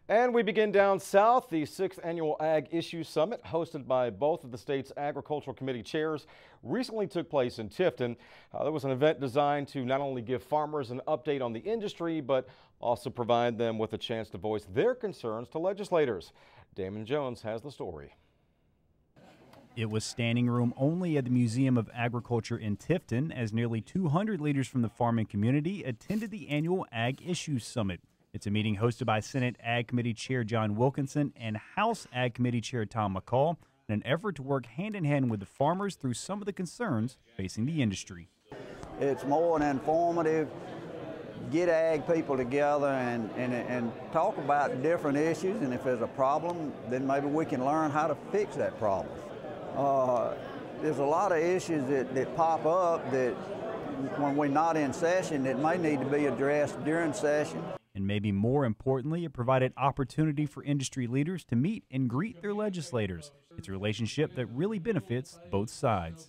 And we begin down south. The 6th Annual Ag Issues Summit, hosted by both of the state's Agricultural Committee chairs, recently took place in Tifton. There was an event designed to not only give farmers an update on the industry, but also provide them with a chance to voice their concerns to legislators. Damon Jones has the story. It was standing room only at the Museum of Agriculture in Tifton as nearly 200 leaders from the farming community attended the annual Ag Issues Summit. It's a meeting hosted by Senate Ag Committee Chair John Wilkinson and House Ag Committee Chair Tom McCall in an effort to work hand in hand with the farmers through some of the concerns facing the industry. It's more an informative, get ag people together and talk about different issues, and if there's a problem, then maybe we can learn how to fix that problem. There's a lot of issues that pop up that when we're not in session that may need to be addressed during session. And maybe more importantly, it provided opportunity for industry leaders to meet and greet their legislators. It's a relationship that really benefits both sides.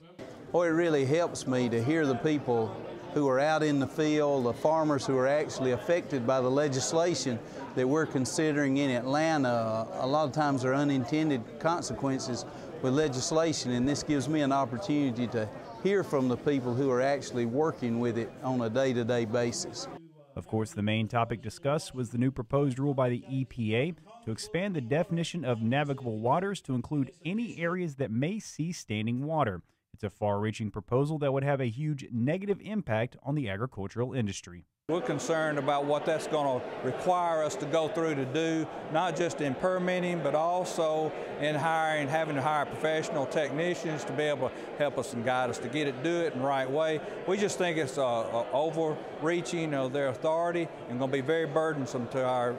Well, it really helps me to hear the people who are out in the field, the farmers who are actually affected by the legislation that we're considering in Atlanta. A lot of times there are unintended consequences with legislation, and this gives me an opportunity to hear from the people who are actually working with it on a day-to-day basis. Of course, the main topic discussed was the new proposed rule by the EPA to expand the definition of navigable waters to include any areas that may see standing water. It's a far-reaching proposal that would have a huge negative impact on the agricultural industry. We're concerned about what that's going to require us to go through to do, not just in permitting, but also in having to hire professional technicians to be able to help us and guide us to do it in the right way. We just think it's overreaching of their authority and going to be very burdensome to our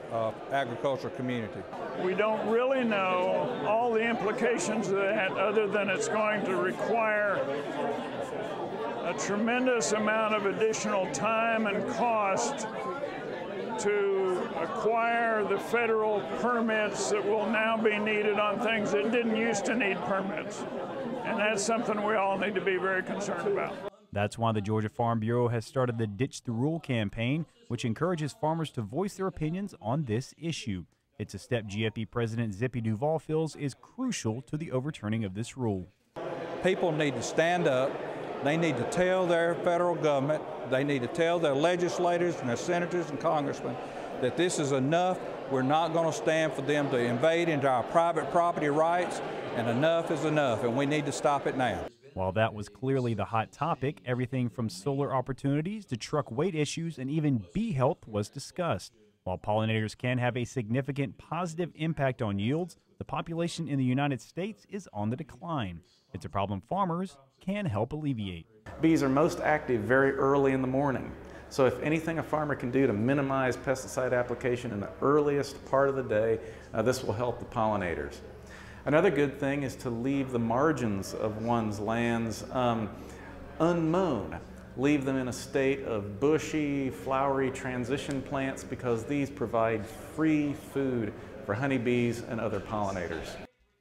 agricultural community. We don't really know all the implications of that, other than it's going to require a tremendous amount of additional time and cost to acquire the federal permits that will now be needed on things that didn't used to need permits. And that's something we all need to be very concerned about. That's why the Georgia Farm Bureau has started the Ditch the Rule campaign, which encourages farmers to voice their opinions on this issue. It's a step GFB President ZIPPY DUVALL feels is crucial to the overturning of this rule. People need to stand up. They need to tell their federal government, they need to tell their legislators and their senators and congressmen that this is enough. We're not going to stand for them to invade into our private property rights, and enough is enough, and we need to stop it now. While that was clearly the hot topic, everything from solar opportunities to truck weight issues and even bee health was discussed. While pollinators can have a significant positive impact on yields, the population in the United States is on the decline. It's a problem farmers can help alleviate. Bees are most active very early in the morning. So if anything a farmer can do to minimize pesticide application in the earliest part of the day, this will help the pollinators. Another good thing is to leave the margins of one's lands unmown. Leave them in a state of bushy, flowery transition plants, because these provide free food for honeybees and other pollinators.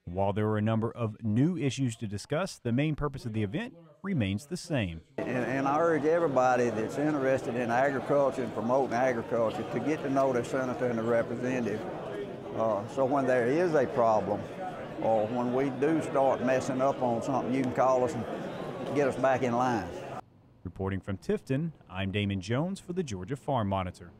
While there were a number of new issues to discuss, the main purpose of the event remains the same. And I urge everybody that's interested in agriculture and promoting agriculture to get to know their senator and the representative. So when there is a problem, or when we do start messing up on something, you can call us and get us back in line. Reporting from Tifton, I'm Damon Jones for the Georgia Farm Monitor.